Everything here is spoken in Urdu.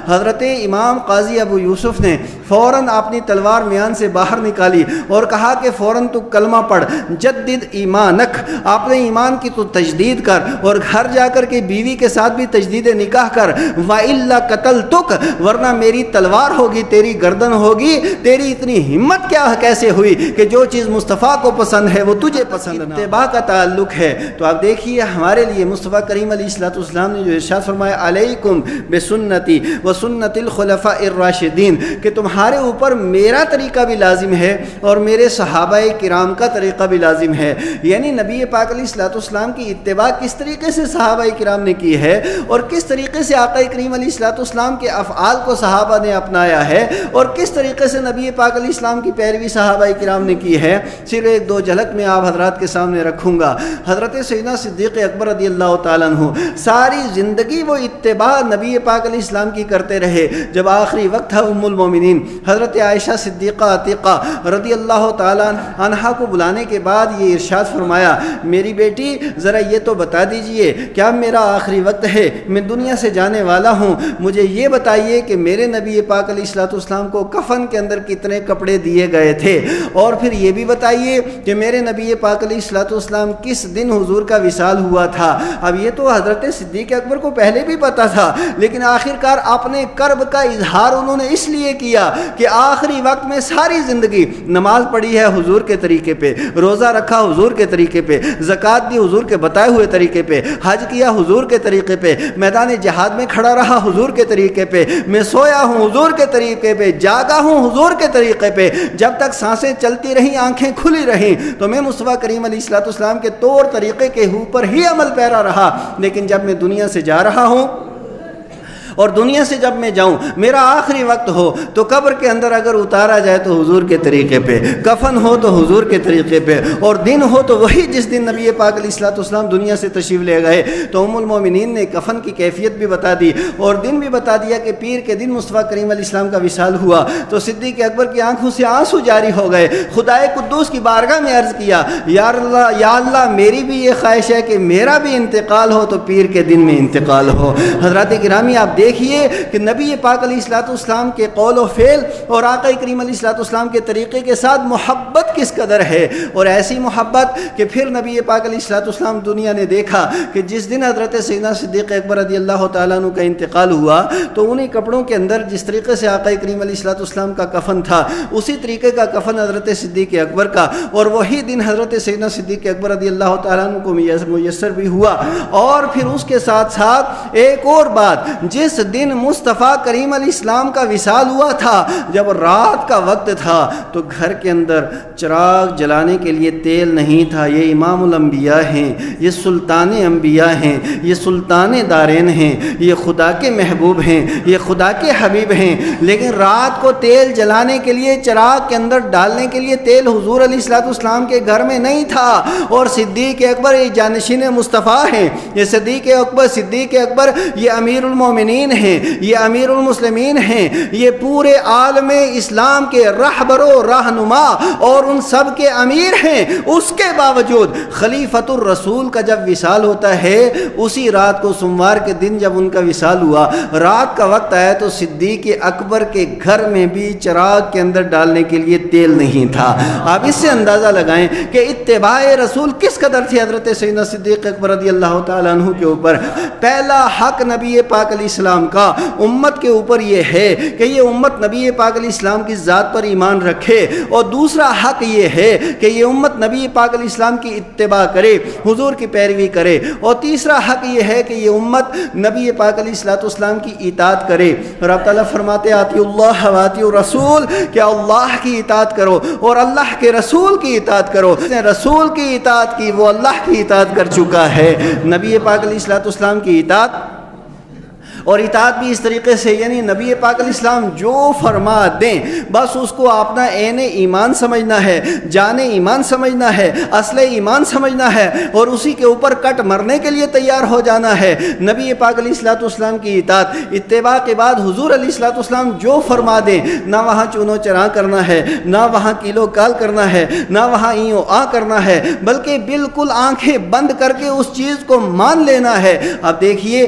حضرت امام قاضی ابو یوسف نے فوراً اپنی تلوار میان سے باہر نکالی اور کہا کہ فوراً تو کلمہ پڑھ، جدد ایمانک، اپنے ایمان کی تو تجدید کر اور گھر جا کر کے بیوی کے ساتھ بھی تجدید نکاح کر، وَإِلَّا قَتَلْتُكَ، ورنہ میری تلوار ہوگی، تیری گردن ہوگی۔ تیری اتنی ہمت کیسے ہوئی کہ جو چیز مصطفیٰ کو پسند ہے وہ تجھے پسند نہ؟ اتباع کا تعلق ہے۔ تو آپ دیکھیے ہمارے لیے مصطفیٰ کریم علیہ السلام نے جو ارشاد فرمایا، علیکم بسنتی وسنت الخلفاء الراشدین، کہ تمہارے اوپر میرا طریقہ بھی لازم ہے اور میرے صحابہ کرام کا طریقہ بھی لازم ہے۔ یعنی نبی پاک علیہ السلام کی اتباع کس طریقے سے صحابہ کرام نے کی ہے اور کس طریقے سے آقا کریم علیہ السلام کے افعال کو صحابہ نے اپنایا ہے اور کس طریقے سے نبی پاک علیہ السلام کی پیروی صحابہ کرام نے کی ہے، صرف ایک دو جھلک میں آپ حضرات کے سامنے رکھوں گا۔ حضرت سیدنا صدیق اکبر رضی اللہ تعالیٰ عنہ ساری زندگی وہ اتباع نبی پاک علیہ السلام کی کرتے رہے۔ جب آخری وقت تھا، ام المومنین حضرت عائشہ صدیقہ عتیقہ رضی اللہ تعالیٰ عنہا کو بلانے کے بعد یہ ارشاد فرمایا، میری بیٹی ذرا یہ تو بتا دیجئے، کیا میرا آخری وقت ہے، میں دنیا سے جانے والا ہوں، مجھے یہ بتائیے کہ میرے نبی پاک علیہ السلام کو کفن کے اندر کتنے کپڑے دیے گئے تھے، اور پھر یہ بھی بتائیے کہ میرے نبی پاک علیہ السلام کس دن حضور کا وصال ہوا تھا۔ اب یہ تو حضرت صدیق اکبر کو پہلے بھی پتا تھا، لیکن آخرکار اپنے کرب کا اظہار انہوں نے اس لیے کیا کہ آخری وقت میں ساری زندگی نماز پڑھی ہے حضور کے طریقے پہ، روزہ رکھا حضور کے طریقے پہ، زکوٰۃ دی حضور کے بتائے ہوئے طریقے پہ، حج کیا حضور کے طریقے پہ، میدان جہاد میں کھڑا رہا حضور کے طریقے پہ، میں سویا ہوں حضور کے طریقے پہ، جاگا ہوں حضور کے طریقے پہ، جب تک سانسیں چلتی رہیں، آنکھیں کھلی رہیں تو میں مصطفیٰ کریم علیہ السلام کے طور طریقے کے اوپر ہی عمل پیرا رہا۔ لیکن جب میں دنیا سے جا رہا ہوں اور دنیا سے جب میں جاؤں، میرا آخری وقت ہو تو قبر کے اندر اگر اتارا جائے تو حضور کے طریقے پہ، کفن ہو تو حضور کے طریقے پہ، اور دن ہو تو وہی جس دن نبی پاک علیہ السلام دنیا سے تشریف لے گئے۔ تو ام المومنین نے کفن کی کیفیت بھی بتا دی اور دن بھی بتا دیا کہ پیر کے دن مصطفیٰ کریم علیہ السلام کا وصال ہوا۔ تو صدیق اکبر کی آنکھوں سے آنسو جاری ہو گئے، خدائے قدوس کی بارگاہ میں عرض کیا، یا اللہ میری بھی یہ خواہش ہے کہ میرا بھی انتقال ہو تو پیر کے دن میں انتقال ہو۔ حضرات گرامی، آپ دیکھیے کہ نبی پاک علیہ السلام کے قول و فعل اور آقا کریم علیہ السلام کے طریقے کے ساتھ محبت کس قدر ہے، اور ایسی محبت کہ پھر نبی پاک علیہ السلام دنیا نے دیکھا کہ جس دن حضرت سیدنا صدیق اکبر رضی اللہ تعالیٰ عنہ کا انتقال ہوا تو انہی کپڑوں کے اندر جس طریقے سے آقا کریم علیہ السلام کا کفن تھا، اسی طریقے کا کفن حضرت صدیق اکبر کا، اور وہی دن حضرت سیدنا صدیق اکبر رضی اللہ تعالیٰ عنہ کو میسر بھی ہوا۔ اور پھر اس کے ساتھ ساتھ ایک اور بات، جس دن مصطفیٰ کریم علیہ السلام کا وصال ہوا تھا، جب رات کا وقت تھا تو گھر کے اندر چراغ جلانے کے لیے تیل نہیں تھا۔ یہ امام الانبیاء ہیں، یہ سلطان انبیاء ہیں، یہ سلطان دارین ہیں، یہ خدا کے محبوب ہیں، یہ خدا کے حبیب ہیں، لیکن رات کو تیل جلانے کے لیے، چراغ کے اندر ڈالنے کے لیے تیل حضور علیہ السلام کے گھر میں نہیں تھا۔ اور صدیق اکبر یہ جانشین مصطفیٰ ہیں، یہ صدیق اکبر یہ امیر المومنین ہیں، یہ امیر المسلمین ہیں، یہ پورے عالم اسلام کے رہبر و رہنما اور ان سب کے امیر ہیں۔ اس کے باوجود خلیفۃ الرسول کا جب وصال ہوتا ہے، اسی رات کو سوموار کے دن جب ان کا وصال ہوا، رات کا وقت آیا تو صدیق اکبر کے گھر میں بھی چراغ کے اندر ڈالنے کے لیے تیل نہیں تھا۔ آپ اس سے اندازہ لگائیں کہ اتباع رسول کس قدر تھی حضرت سیدنا صدیق اکبر رضی اللہ تعالیٰ عنہ کے اوپر۔ پہلا حق نبی پاک علیہ السلام کا امت کے اوپر یہ ہے کہ یہ امت نبی پاک علیہ السلام کی ذات پر ایمان رکھے، اور دوسرا حق یہ ہے کہ یہ امت نبی پاک علیہ السلام کی اتباع کرے، حضور کی پیروی کرے، اور تیسرا حق یہ ہے کہ یہ امت نبی پاک علیہ السلام کی اطاعت کرے۔ اور آپ تعالیٰ فرماتے آتی اللہ و آتی الرسول، کہ اللہ کی اطاعت کرو اور اللہ کے رسول کی اطاعت کرو۔ جس نے رسول کی اطاعت کی وہ اللہ کی اطاعت کر چکا ہے۔ نبی پاک علیہ السلام کی اطاعت، اور اطاعت بھی اس طریقے سے، یعنی نبی پاک علیہ السلام جو فرما دیں بس اس کو اپنا عین ایمان سمجھنا ہے، جان ایمان سمجھنا ہے، اصل ایمان سمجھنا ہے، اور اسی کے اوپر کٹ مرنے کے لیے تیار ہو جانا ہے۔ نبی پاک علیہ السلام کی اطاعت، اتباع کے بعد حضور علیہ السلام جو فرما دیں، نہ وہاں چونو چراں کرنا ہے، نہ وہاں کیلو کال کرنا ہے، نہ وہاں ایو آ کرنا ہے، بلکہ بالکل آنکھیں بند کر کے اس چیز کو مان لینا ہے۔ اب دیکھیے